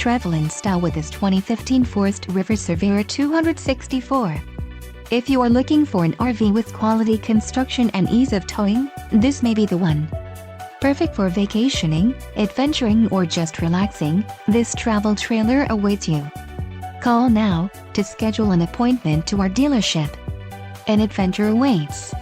Travel in style with this 2015 Forest River Surveyor 264. If you are looking for an RV with quality construction and ease of towing, this may be the one. Perfect for vacationing, adventuring or just relaxing, this travel trailer awaits you. Call now to schedule an appointment to our dealership. An adventure awaits.